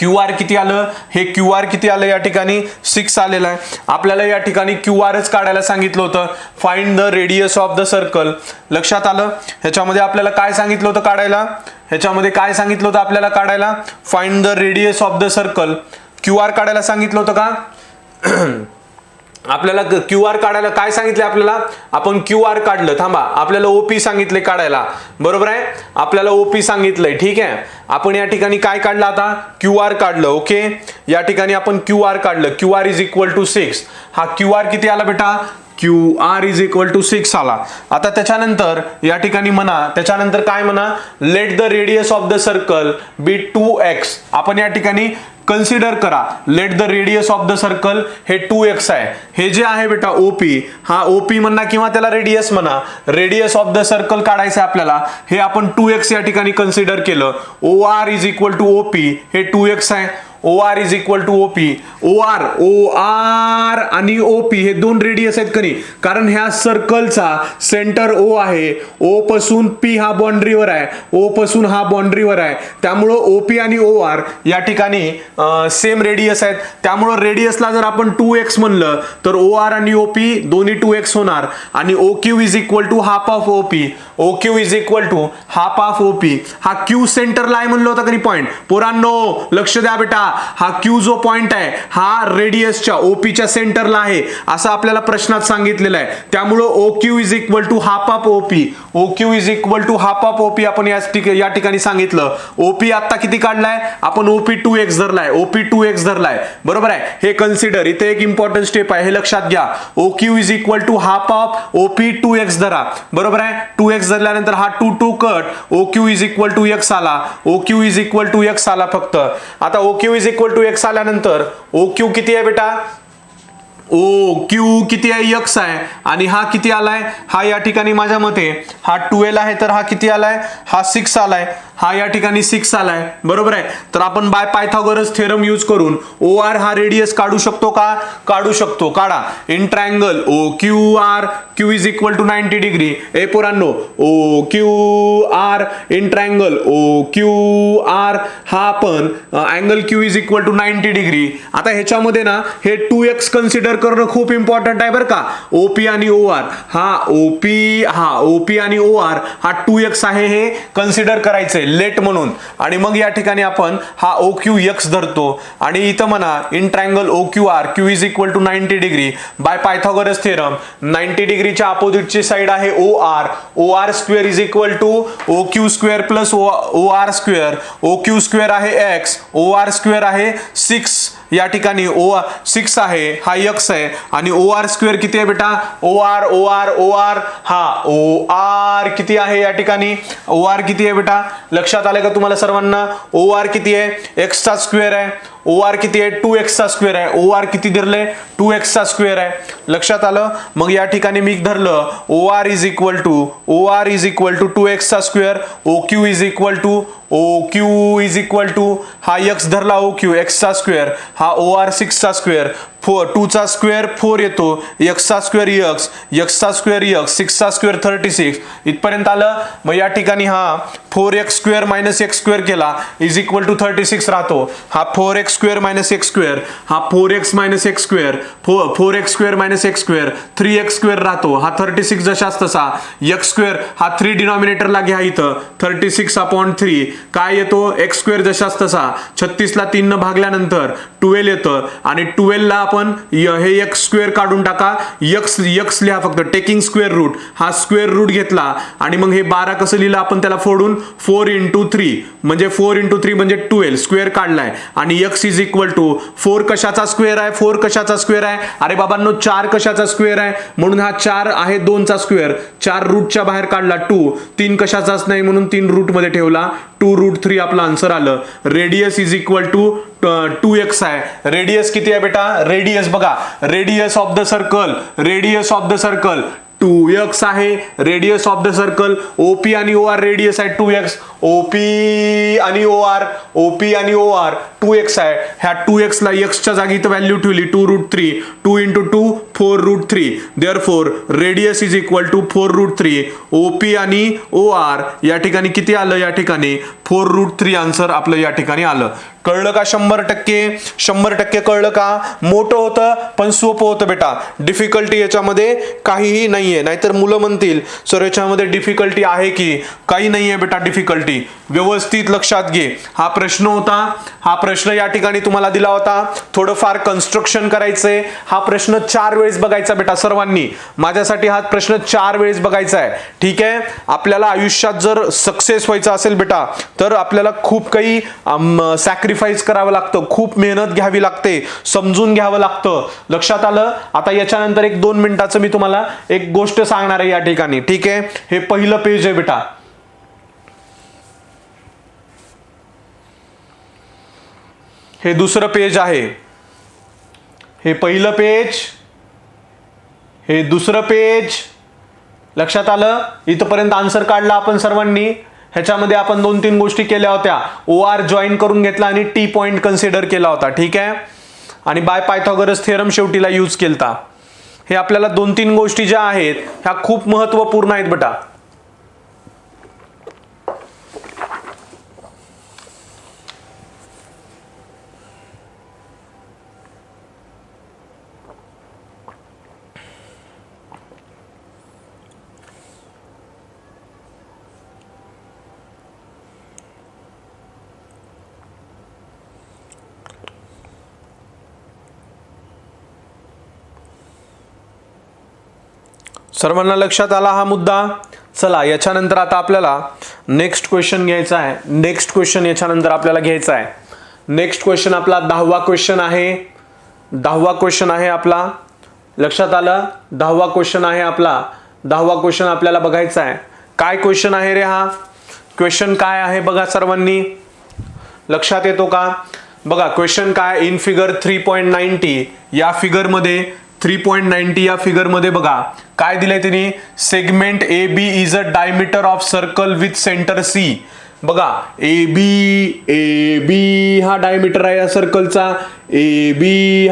A: QR किती आलं, हे QR किती आलं या ठिकाणी 6 आलेलं आहे. आपल्याला या ठिकाणी QRच काढायला सांगितलं होतं. Find the radius of the circle. लक्षात आलं. ह्याच्यामध्ये आपल्याला काय सांगितलं होतं काढायला, ह्याच्यामध्ये काय सांगितलं होतं आपल्याला काढायला, find the radius of the circle. QR काढायला सांगितलं होतं का आपल्याला QR काढायला काय सांगितले आपल्याला, आपण QR काढलं. थांबा, आपल्याला OP सांगितले काढायला, बरोबर आहे, आपल्याला OP सांगितलंय. ठीक आहे, आपण या ठिकाणी काय काढलं आता QR काढलं. ओके, या ठिकाणी आपण QR काढलं. QR is equal to 6. हा QR किती आला बेटा, QR इज इक्वल टू 6 आला. आता त्याच्यानंतर या ठिकाणी म्हणा, त्याच्यानंतर काय म्हणा, let the radius of the circle be 2x. आपण या ठिकाणी कन्सिडर करा, let the radius of the circle हे 2x आहे. हे जे आहे बेटा OP, हा OP म्हणा किंवा त्याला रेडियस म्हणा, रेडियस ऑफ द सर्कल काढायचं आहे आपल्याला. हे आपण 2x या ठिकाणी कन्सिडर केलं. OR is equal to OP, हे 2x आहे. OR is equal to OP. OR आणि OP हे दोन रेडियस आहेत कधी, कारण ह्या सर्कलचा सेंटर O आहे. O पासून P हा बाउंड्रीवर आहे, O पासून हा बाउंड्रीवर आहे. त्यामुळं OP आणि OR या ठिकाणी सेम रेडियस आहेत. त्यामुळं रेडियसला जर आपण 2x म्हणलं तर OR आणि OP दोन्ही 2x होणार. आणि OQ is equal to half of OP. OQ is equal to half of OP. हा Q सेंटरला आहे म्हणलं होतं कधी पॉइंट. पोरांनो लक्ष द्या बेटा, हा Q जो पॉइंट आहे हा रेडियसच्या OP च्या सेंटरला आहे असं आपल्याला प्रश्नात सांगितलेलं आहे. त्यामुळं OQ is equal to half of OP. OQ is equal to half of OP आपण या ठिकाणी सांगितलं. OP आता किती काढलाय आपण, OP 2x धरलाय, OP 2x धरलाय, बरोबर आहे. हे कन्सिडर, इथे एक इम्पॉर्टंट स्टेप आहे, हे लक्षात घ्या. OQ is equal to half of OP 2x धरा, बरोबर आहे. 2x धरल्यानंतर हा 2 cut, OQ is equal to x आला. OQ is equal to x आला फक्त. आता OQ is equal to x आल्यानंतर OQ किती आहे बेटा, OQ किती आहे x आहे. आणि हा किती आलाय, हा या ठिकाणी माझ्या मते हा 12 आहे, तर हा किती आलाय, हा 6 आलाय. हा या ठिकाणी 6 आलाय, बरोबर आहे. तर आपण बाय पायथागोरस थेरम यूज करून OR हा रेडियस काढू शकतो का, काढू शकतो. काढा. In triangle OQR, Q is equal to 90 degree. ए पोरांनो, OQR इन ट्रायंगल OQR हा आपण angle Q is equal to 90 degree. आता ह्याच्यामध्ये ना हे 2x कन्सिडर करणं खूप इम्पॉर्टंट आहे बरं का. OP आणि OR, हा OP आणि OR हा 2x आहे, हे कन्सिडर करायचंय लेट म्हणून. आणि मग या ठिकाणी आपण हा OQX धरतो आणि इथं म्हणा in triangle OQR, Q is equal to 90 degree. By Pythagoras theorem 90 डिग्रीच्या अपोजिटची साइड आहे OR. OR square is equal to OQ square plus OR square. OQ square आहे x, OR स्क्वेअर आहे 6. या ठिकाणी 6 आहे, हा x आहे. आणि OR स्क्वेअर किती आहे बेटा, OR हा OR किती आहे या ठिकाणी, OR किती आहे बेटा, लक्षात आलं का तुम्हाला सर्वांना. OR किती आहे, x चा स्क्वेअर आहे. OR किती आहे, 2x चा स्क्वेअर आहे. OR किती धरले, 2x चा स्क्वेअर आहे. लक्षात आलं. मग या ठिकाणी मी धरलं OR is equal to 2x चा square. OQ is equal to हा x धरला OQ, x चा स्क्वेअर, हा OR 6 चा स्क्वेअर. 2 चा स्क्वेअर 4 येतो, x चा स्क्वेअर x चा स्क्वेअर x, 6 चा स्क्वेअर 36 इथपर्यंत आलं. मग या ठिकाणी हा 4x square minus x square केला इज इक्वल टू 36 राहतो. हा 4x square minus x square, हा 4x minus x square, 4x square minus x square, 3x square राहतो. हा 36 जशाच तसा. x स्क्वेअर हा 3 डिनॉमिनेटरला घ्या इथं, 36 अपॉन 3 काय येतो, x स्क्वेअर जशाच तसा. 36 ला 3 न भागल्यानंतर 12 येतं. आणि 12 ला आपण हे x स्क्वेअर काढून टाका, x लिहा फक्त, टेकिंग स्क्वेअर रूट. हा स्क्वेअर रूट घेतला आणि मग हे 12 कसं लिहिलं आपण त्याला फोडून, 4 इंटू 3 म्हणजे 4 इंटू 3 म्हणजे 12 स्क्वेअर काढलाय. आणि x इज इक्वल टू 4 कशाचा स्क्वेअर आहे, 4 कशाचा स्क्वेअर आहे, अरे बाबांनो 4 कशाचा स्क्वेअर आहे, म्हणून हा 4 आहे 2 चा स्क्वेअर. 4 रूटच्या बाहेर काढला 2, 3 कशाचाच नाही म्हणून 3 रूट मध्ये ठेवला, 2√3 आपलं आन्सर आलं. Radius is equal to 2x आहे. रेडियस किती आहे बेटा, रेडियस बघा, radius of the circle 2x आहे radius of the circle. OP आणि OR रेडियस आहे 2x. OP आणि OR 2x आहे. ह्या 2x ला x च्या जागी इथं व्हॅल्यू ठेवली 2√3. 2 × 2 4√3. Therefore radius is equal to 4√3. OP आणि OR या ठिकाणी किती आलं? या ठिकाणी 4√3 आन्सर आपलं या ठिकाणी आलं. कळलं का? 100% कळलं का? मोठं होतं पण सोपं होतं बेटा. डिफिकल्टी याच्यामध्ये काहीही नाहीये. नाहीतर मुलं म्हणतील सर याच्यामध्ये डिफिकल्टी आहे की? काही नाहीये बेटा डिफिकल्टी. व्यवस्थित लक्षात घे. हा प्रश्न होता. हा प्रश्न या ठिकाणी तुम्हाला दिला होता. थोडंफार कन्स्ट्रक्शन करायचंय. हा प्रश्न 4 वेळेस बघायचा बेटा सर्वांनी. माझ्यासाठी हा प्रश्न 4 वेळेस बघायचा आहे. ठीक आहे. आपल्याला आयुष्यात जर सक्सेस व्हायचं असेल बेटा तर आपल्याला खूप काही सॅक्रिफाईस करावं लागतं. खूप मेहनत घ्यावी लागते. समजून घ्यावं लागतं. लक्षात आलं? आता याच्यानंतर 1-2 मिनिटाचं मी तुम्हाला एक गोष्ट सांगणार आहे या ठिकाणी. ठीक आहे. हे पहिलं पेज आहे बेटा. हे दुसरं पेज आहे. हे पहिलं पेज. हे दुसरं पेज. लक्षात आलं? इथपर्यंत आन्सर काढला आपण सर्वांनी. ह्याच्यामध्ये आपण 2-3 गोष्टी केल्या होत्या. OR जॉईन करून घेतला आणि T पॉइंट कन्सिडर केला होता. ठीक आहे. आणि बाय पायथागोरस थेरम शेवटीला यूज केलता. हे आपल्याला 2-3 गोष्टी ज्या आहेत ह्या खूप महत्वपूर्ण आहेत बेटा. सर्वांना लक्षात आला हा मुद्दा? चला याच्यानंतर आता आपल्याला नेक्स्ट क्वेश्चन घ्यायचा आहे. नेक्स्ट क्वेश्चन याच्यानंतर आपल्याला घ्यायचा आहे. नेक्स्ट क्वेश्चन आपला 10वा क्वेश्चन आहे. 10वा क्वेश्चन आहे आपला. लक्षात आलं? 10वा क्वेश्चन आहे आपला. 10वा क्वेश्चन आपल्याला बघायचा आहे. काय क्वेश्चन आहे रे हा? क्वेश्चन काय आहे बघा सर्वांनी. लक्षात येतो का? बघा क्वेश्चन काय. इन फिगर 3.90 या फिगरमध्ये 3.90 या फिगरमध्ये बघा काय दिलंय तिने. Segment AB is a diameter of circle with centre C. बघा AB हा डायमीटर आहे या सर्कलचा. AB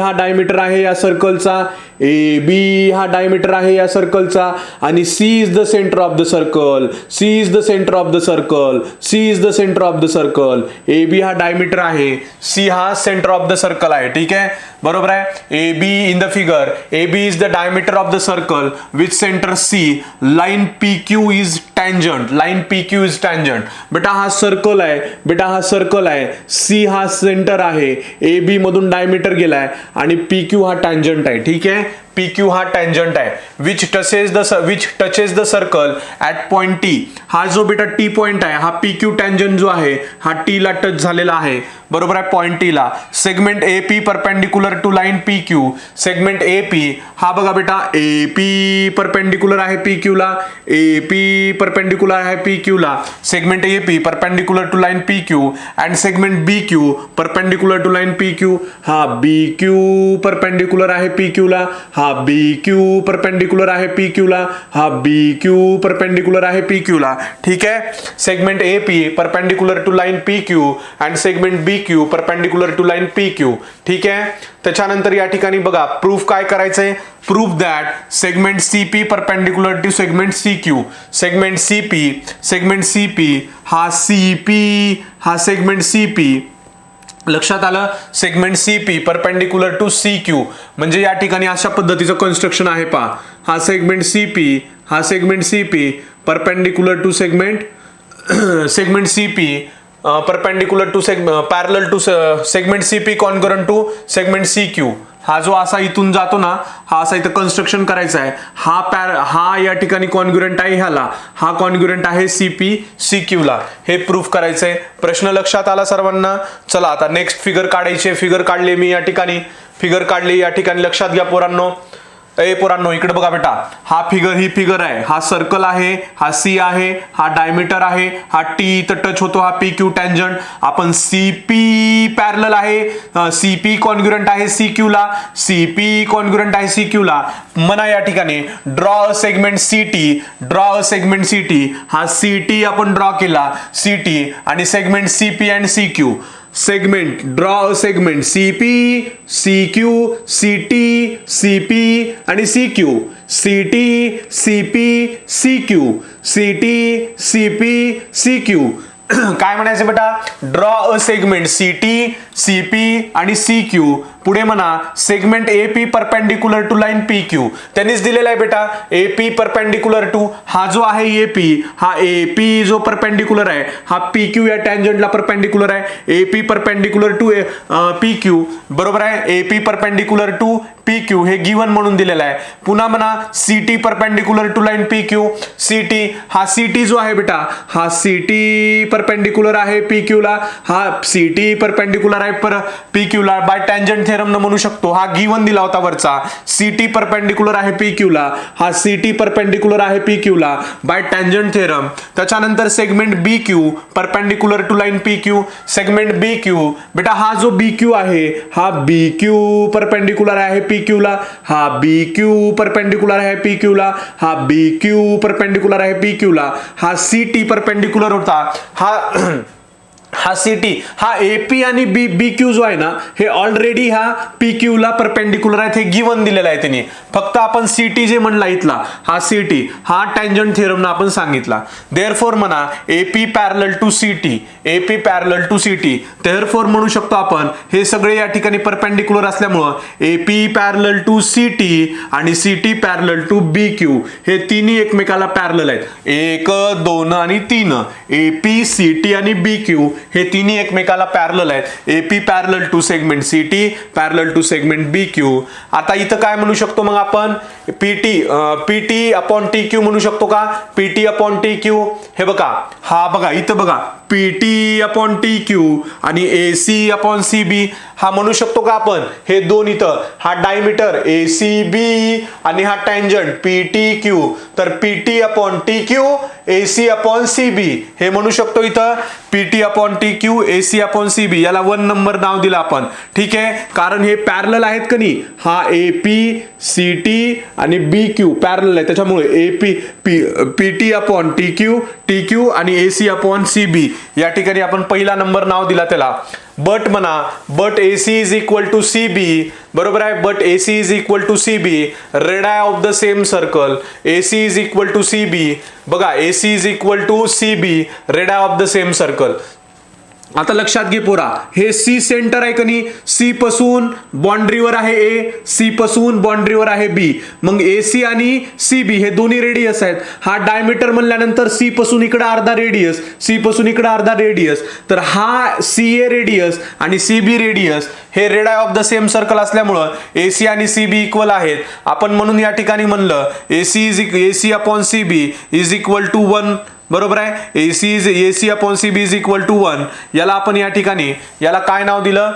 A: हा डायमीटर आहे या सर्कलचा. AB हा डायमीटर आहे या सर्कलचा. आणि C is the centre of the circle. C is the centre of the circle. C is the centre of the circle. AB हा डायमीटर आहे. C हा सेंटर ऑफ द सर्कल आहे. ठीक आहे. बरोबर आहे. AB in the figure AB is the diameter of the circle with centre C. Line PQ is tangent. Line PQ is tangent. बेटा हा सर्कल आहे. बेटा हा सर्कल आहे. C हा सेंटर आहे. AB मधून डायमीटर गेलाय आणि PQ हा टँजंट आहे. ठीक आहे. PQ हा टँजंट आहे. Which touches the circle at point T. हा जो बेटा T पॉइंट आहे हा PQ टँजंट जो आहे हा T ला टच झालेला आहे. बरोबर आहे. पॉइंट T ला. Segment AP perpendicular to line PQ. Segment AP हा बघा बेटा AP परपेंडिक्युलर आहे PQ ला. AP परपेंडिक्युलर आहे PQ ला. Segment AP perpendicular to line PQ and segment BQ perpendicular to line PQ. हा BQ परपेंडिक्युलर आहे PQ ला. हा BQ परपेंडिक्युलर आहे PQ ला. हा BQ परपेंडिक्युलर आहे PQ ला. ठीक आहे. Segment AP perpendicular to line PQ and segment BQ perpendicular to line PQ. ठीक आहे. त्याच्यानंतर या ठिकाणी बघा प्रूफ काय करायचंय. Proof that segment CP perpendicular to segment CQ. Segment CP हा सेगमेंट CP. लक्षात आलं. Segment CP perpendicular to CQ म्हणजे या ठिकाणी अशा पद्धतीचं कन्स्ट्रक्शन आहे पहा. हा segment CP perpendicular to segment CP perpendicular to parallel to segment CP congruent to segment CQ. हा जो असा इथून जातो ना हा असा इथं कन्स्ट्रक्शन करायचा आहे. हा या ठिकाणी कॉन्ग्रुएंट आहे ह्याला. हा कॉन्ग्रुएंट आहे CP CQ ला. हे प्रूफ करायचंय. प्रश्न लक्षात आला सर्वांना? चला आता नेक्स्ट फिगर काढायची. फिगर काढली मी या ठिकाणी. फिगर काढली या ठिकाणी. लक्षात घ्या पोरांनो. पोरांनो इकडे बघा बेटा. ही फिगर आहे. हा सर्कल आहे. हा C आहे. हा डायमीटर आहे. हा T इथं टच होतो. हा PQ टँजंट. आपण CP पॅरलल आहे सीपी कॉन्ग्रुएंट आहे सीक्यू ला, सीपी कॉन्ग्रुएंट आहे सीक्यू ला. म्हणा या ठिकाणी draw a segment CT, draw a segment CT, हा सीटी आपण ड्रॉ केला सीटी आणि segment CP and CQ. Segment draw a segment CP CQ CT CP आणि CQ, CT CP CQ, CT CP CQ. काय म्हणायचं बेटा, draw a segment CT CP आणि CQ. पुढे म्हणा segment AP perpendicular to line P Q. त्यांनीच दिलेला आहे बेटा एपी परपेंडिक्युलर टू, हा जो आहे एपी, हा एपी जो परपेंडिक्युलर आहे हा पी क्यू या टँजंटला परपेंडिक्युलर आहे. A P perpendicular to P Q, बरोबर आहे. A P perpendicular to P Q हे गिवन म्हणून दिलेलं आहे. पुन्हा म्हणा C T perpendicular to line P Q, C T, हा सीटी जो आहे बेटा हा सीटी परपेंडिक्युलर आहे पी क्यू ला, हा सीटी परपेंडिक्युलर आहे पी क्यू ला बाय टँजंट थेरम न म्हणू शकतो. हा गिवन दिला होता वरचा, सीटी परपेंडिक्युलर आहे पी क्यू ला, हा सीटी परपेंडिक्युलर आहे पी क्यू ला बाय टँजंट थेरम. त्याच्यानंतर segment B Q perpendicular to line P Q, segment B Q बेटा हा जो बी क्यू आहे हा बी क्यू परपेंडिक्युलर आहे पी क्यू ला, हा बी क्यू परपेंडिक्युलर आहे पी क्यू ला, हा बी क्यू परपेंडिक्युलर आहे पी क्यू ला, हा सीटी परपेंडिक्युलर होता, हा सीटी, हा एपी आणि बी क्यू जो आहे ना हे ऑलरेडी हा पी क्यू ला परपेंडिक्युलर आहे, हे गिवन दिलेलं आहे त्यांनी. फक्त आपण सीटी जे म्हणला इथला हा सीटी हा टँजंट थेरम ना आपण सांगितला. देअरफॉर म्हणा A P parallel to C T, A P parallel to C T. Therefore म्हणू शकतो आपण हे सगळे या ठिकाणी परपेंडिक्युलर असल्यामुळं एपी पॅरलल टू सीटी आणि C T parallel to B Q हे तिन्ही एकमेकाला पॅरलल आहेत. 1 2 आणि 3 एपी सीटी आणि बी क्यू हे तिन्ही एकमेकाला पॅरलल आहेत. A P parallel to segment C T parallel to segment B Q. आता इथं काय म्हणू शकतो मग आपण पीटी अपॉन टी क्यू म्हणू शकतो का, पीटी अपॉन टी क्यू. हे बघा हा बघा इथं बघा पीटी अपॉन टी क्यू आणि एसी अपॉन सी बी हा म्हणू शकतो का आपण. हे दोन इथं हा डायमीटर एसी बी आणि हा टँजंट पीटी क्यू, तर P T upon T Q A C upon C B हे म्हणू शकतो इथं P T upon T Q A C upon C B. याला 1 नंबर नाव दिलं आपण, ठीक आहे, कारण हे पॅरलल आहेत का नाही. हा एपी सीटी आणि बी क्यू पॅरलल आहे त्याच्यामुळे AP PT upon T Q आणि एसी अपॉन सी बी या ठिकाणी आपण पहिला नंबर नाव दिला त्याला. बट म्हणा but AC is equal to C B, बरोबर आहे. But AC is equal to C B radii of the same circle, AC is equal to C B. बघा AC is equal to C B radii of the same circle. आता लक्षात घे पोरा, हे C centre आहे का नाही, C पासून बाउंड्रीवर आहे ए, सी पासून बाउंड्रीवर आहे बी. मग एसी आणि सी बी हे दोन्ही रेडियस आहेत. हा डायमीटर म्हणल्यानंतर सी पासून इकडे अर्धा रेडियस, सी पासून इकडे अर्धा रेडियस, तर हा सी ए रेडियस आणि सी बी रेडियस हे radii of the same circle असल्यामुळं एसी आणि सी बी इक्वल आहेत. आपण म्हणून या ठिकाणी म्हणलं A C upon C B is equal to 1, बरोबर आहे. A C upon C B is equal to 1. याला आपण या ठिकाणी याला काय नाव दिलं,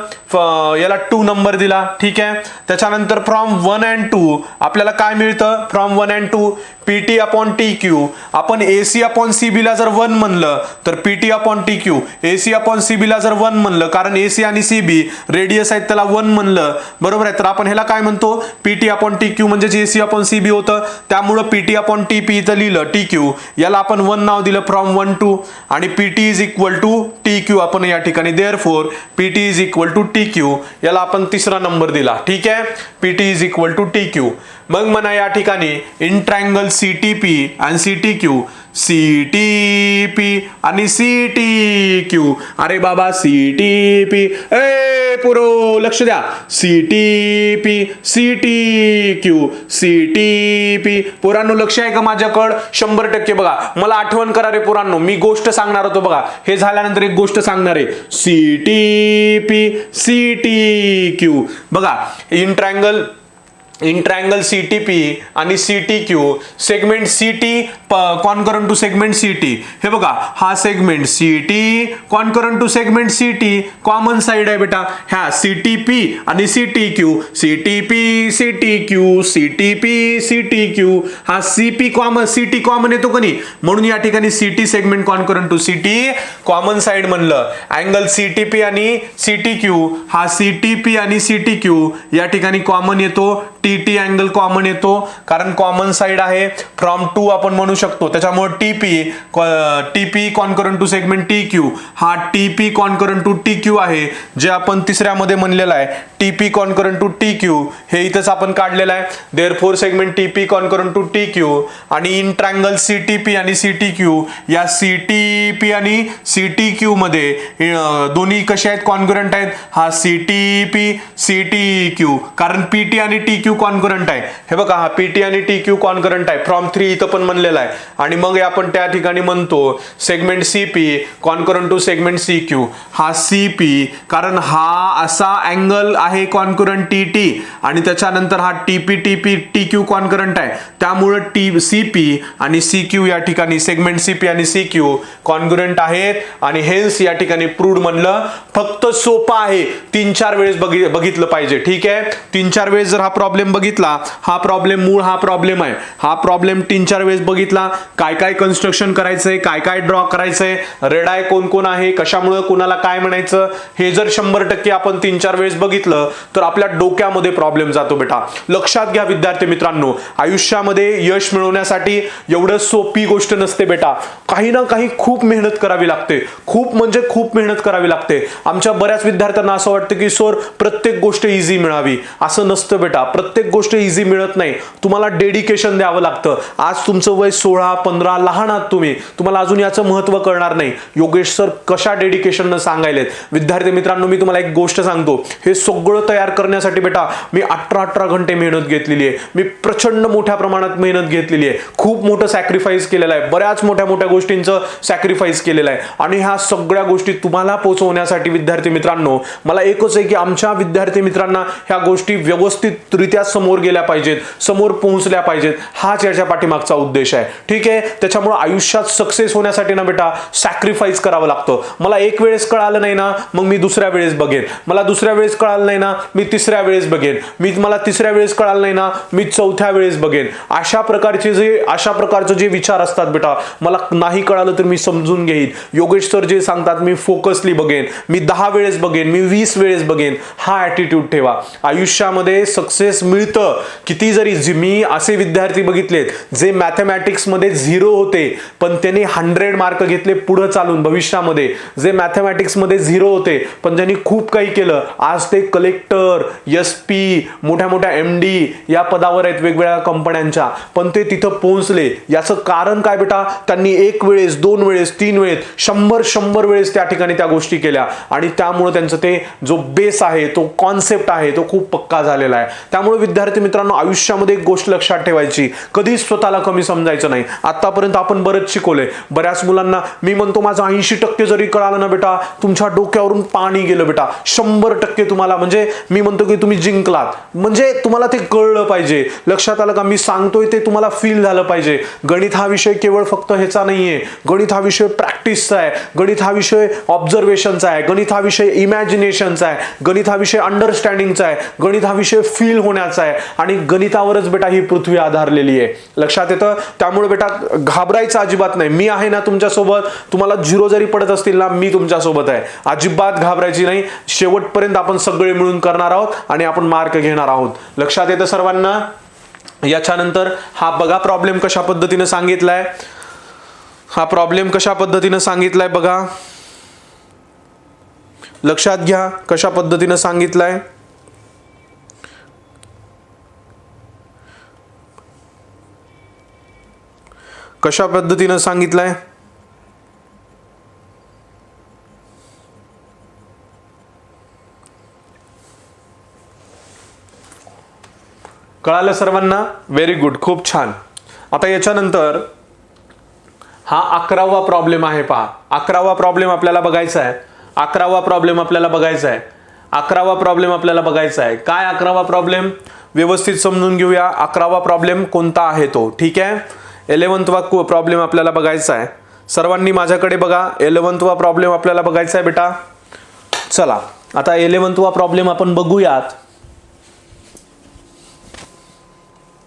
A: याला 2 नंबर दिला, ठीक आहे. त्याच्यानंतर फ्रॉम 1 and 2 आपल्याला काय मिळतं, from 1 and 2 P T upon T Q. आपण एसी अपॉन सी बी ला जर 1 म्हणलं तर P T upon T Q A C upon C B ला जर 1 म्हणलं, कारण एसी आणि सी बी रेडियस आहेत त्याला 1 म्हणलं, बरोबर आहे. तर आपण ह्याला काय म्हणतो पीटी अपॉन टी क्यू म्हणजे एसी अपॉन सी बी होतं, त्यामुळं पीटी अपॉन टी पी इथं लिहिलं टी क्यू. याला आपण 1 नाव दिलं फ्रॉम 1 to आणि P T is equal to T Q आपण या ठिकाणी. Therefore P T is equal to T Q याला आपण 3रा नंबर दिला, ठीक आहे. P T is equal to T Q. मग म्हणा या ठिकाणी इन ट्रायंगल सीटीपी आणि सीटी क्यू, सीटीपी आणि सीटी क्यू. अरे बाबा सीटीपी ए पुरो लक्ष द्या, सीटीपी सीटी क्यू सीटीपी. पोरांनो लक्ष आहे का माझ्याकडं 100%. बघा मला आठवण करा रे पोरांनो, मी गोष्ट सांगणार होतो बघा, हे झाल्यानंतर एक गोष्ट सांगणार आहे. सीटीपी सीटी क्यू बघा in triangle in triangle CTP आणि CTQ segment CT congruent to segment CT. हे बघा हा segment CT congruent to segment CT common side आहे बेटा. ह्या CTP आणि CTQ CTP हा CP कॉमन CT कॉमन येतो कधी, म्हणून या ठिकाणी CT segment congruent to CT common side म्हणलं. अँगल CTP आणि CTQ हा CTP आणि CTQ या ठिकाणी कॉमन येतो. TT अँगल कॉमन येतो कारण कॉमन साइड आहे. फ्रॉम टू आपण म्हणू शकतो, त्याच्यामुळे TP congruent to segment TQ हा TP कॉन्करंट टू TQ आहे, जे आपण तिसऱ्या मध्ये म्हणलेलं आहे. TP कॉन्करंट टू TQ हे इथंच आपण काढलेलं आहे. Therefore segment TP congruent to TQ आणि इन ट्रायंगल CTP आणि CTQ या CTP आणि CTQ मध्ये दोन्ही कसे आहेत, कॉन्करंट आहेत. हा CTP CTQ कारण PT आणि TQ कॉन्करंट आहे. हे बघा हा PT आणि TQ कॉन्करंट आहे. फ्रॉम 3 इथं पण म्हणलेला आहे. आणि मग आपण त्या ठिकाणी म्हणतो segment CP congruent to segment CQ. हा CP कारण हा असा अँगल आहे कॉन्करंट TT आणि त्याच्यानंतर हा TQ कॉन्करंट आहे. त्यामुळे CP आणि CQ या ठिकाणी सेगमेंट CP आणि CQ कॉन्करंट आहेत आणि हेन्स या ठिकाणी प्रूव्ड म्हणलं. फक्त सोपा आहे, 3-4 वेळेस बघितलं पाहिजे. ठीक आहे, 3-4 वेळेस जर हा प्रॉब्लेम बघितला, हा प्रॉब्लेम मूळ हा प्रॉब्लेम आहे, हा प्रॉब्लेम 3-4 वेळेस बघितला, काय काय कन्स्ट्रक्शन करायचंय, काय काय ड्रॉ करायचंय, रेड आय कोण कोण आहे, कशामुळे कोणाला काय म्हणायचं, हे जर 100% आपण 3-4 वेळेस बघितलं तर आपल्या डोक्यामध्ये प्रॉब्लेम जातो बेटा. लक्षात घ्या विद्यार्थी मित्रांनो, आयुष्यामध्ये यश मिळवण्यासाठी एवढं सोपी गोष्ट नसते बेटा. काही ना काही खूप मेहनत करावी लागते, खूप म्हणजे खूप मेहनत करावी लागते. आमच्या बऱ्याच विद्यार्थ्यांना असं वाटतं की सर प्रत्येक गोष्ट इझी मिळावी, असं नसतं बेटा. प्रत्येक गोष्ट इझी मिळत नाही, तुम्हाला डेडिकेशन द्यावं लागतं. आज तुमचं वय 16-15, लहान आहात तुम्ही, तुम्हाला अजून याचं महत्व कळणार नाही. योगेश सर कशा डेडिकेशननं सांगायलेत. विद्यार्थी मित्रांनो, मी तुम्हाला एक गोष्ट सांगतो, हे सगळं तयार करण्यासाठी बेटा मी 18 घंटे मेहनत घेतलेली आहे. मी प्रचंड मोठ्या प्रमाणात मेहनत घेतलेली आहे, खूप मोठं सॅक्रिफाईस केलेलं आहे, बऱ्याच मोठ्या गोष्टींचं सॅक्रिफाईस केलेलं आहे. आणि ह्या सगळ्या गोष्टी तुम्हाला पोहोचवण्यासाठी विद्यार्थी मित्रांनो, मला एकच आहे की आमच्या विद्यार्थी मित्रांना ह्या गोष्टी व्यवस्थितरित्या समोर गेल्या पाहिजेत, समोर पोहोचल्या पाहिजेत. हाच याच्या पाठीमागचा उद्देश आहे. ठीक आहे, त्याच्यामुळे आयुष्यात सक्सेस होण्यासाठी ना बेटा सॅक्रिफाईस करावं लागतं. मला एक वेळेस कळालं नाही ना, मग मी दुसऱ्या वेळेस बघेन. मला दुसऱ्या वेळेस कळालं नाही ना, मी तिसऱ्या वेळेस बघेन. मला तिसऱ्या वेळेस कळालं नाही ना, मी चौथ्या वेळेस बघेन. अशा प्रकारचे जे विचार असतात बेटा, मला नाही कळालं तर मी समजून घेईन. योगेश सर जे सांगतात मी फोकसली बघेन, मी 10 वेळेस बघेन, मी 20 वेळेस बघेन. हा ॲटिट्यूड ठेवा. आयुष्यामध्ये सक्सेस मिळतं. किती जरी मी असे विद्यार्थी बघितलेत जे मॅथमॅटिक्स मध्ये 0 होते पण त्यांनी 100 मार्क घेतले पुढे चालून भविष्यामध्ये. जे मॅथमॅटिक्स मध्ये 0 होते पण त्यांनी खूप काही केलं, आज ते कलेक्टर, SP, मोठ्या MD या पदावर आहेत वेगवेगळ्या कंपन्यांच्या. पण ते तिथं पोहोचले, याचं कारण काय बेटा, त्यांनी 1 वेळेस, 2 वेळेस, 3 वेळेस, 100 वेळेस त्या ठिकाणी त्या गोष्टी केल्या आणि त्यामुळे त्यांचं ते जो बेस आहे, तो कॉन्सेप्ट आहे, तो खूप पक्का झालेला आहे. त्यामुळे विद्यार्थी मित्रांनो, आयुष्यामध्ये एक गोष्ट लक्षात ठेवायची, कधीच स्वतःला कमी समजायचं नाही. आतापर्यंत आपण बरंच शिकवलंय. बऱ्याच मुलांना मी म्हणतो माझं 80% जरी कळालं ना बेटा, तुमच्या डोक्यावरून पाणी गेलं बेटा. 100% तुम्हाला, म्हणजे मी म्हणतो की तुम्ही जिंकलात, म्हणजे तुम्हाला ते कळलं पाहिजे. लक्षात आलं का, मी सांगतोय ते तुम्हाला फील झालं पाहिजे. गणित हा विषय केवळ फक्त ह्याचा नाहीये, गणित हा विषय प्रॅक्टिसचा आहे, गणित हा विषय ऑब्झर्वेशनचा आहे, गणित हा विषय इमॅजिनेशनचा आहे, गणित हा विषय अंडरस्टँडिंगचा आहे, गणित हा विषय फील होण्याचा आहे. आणि गणितावरच बेटा ही पृथ्वी आधारलेली आहे. लक्षात येतं. त्यामुळे बेटा घाबरायचं अजिबात नाही. मी आहे ना तुमच्यासोबत. तुम्हाला 0 जरी पडत असतील ना, मी तुमच्यासोबत आहे. अजिबात घाबरायची नाही. शेवटपर्यंत आपण सगळे मिळून करणार आहोत आणि आपण मार्क घेणार आहोत. लक्षात येतं सर्वांना. याच्यानंतर हा बघा प्रॉब्लेम कशा पद्धतीने सांगितलाय. हा प्रॉब्लेम कशा पद्धतीने सांगितलाय बघा, लक्षात घ्या कशा पद्धतीने सांगितलाय. कशा पद्धतीने सांगितलंय, कळालं सर्वांना. व्हेरी गुड, खूप छान. आता याच्यानंतर हा 11वा प्रॉब्लेम आहे. पहा, 11वा प्रॉब्लेम आपल्याला बघायचा आहे. 11वा प्रॉब्लेम आपल्याला बघायचा आहे. 11वा प्रॉब्लेम आपल्याला बघायचा आहे. काय 11वा प्रॉब्लेम, व्यवस्थित समजून घेऊया. 11वा प्रॉब्लेम कोणता आहे तो. ठीक आहे. 11वा प्रॉब्लेम आपल्याला बघायचा आहे. सर्वांनी माझ्याकडे बघा. 11वा प्रॉब्लेम आपल्याला बघायचा आहे बेटा. चला आता 11वा प्रॉब्लेम आपण बघूयात.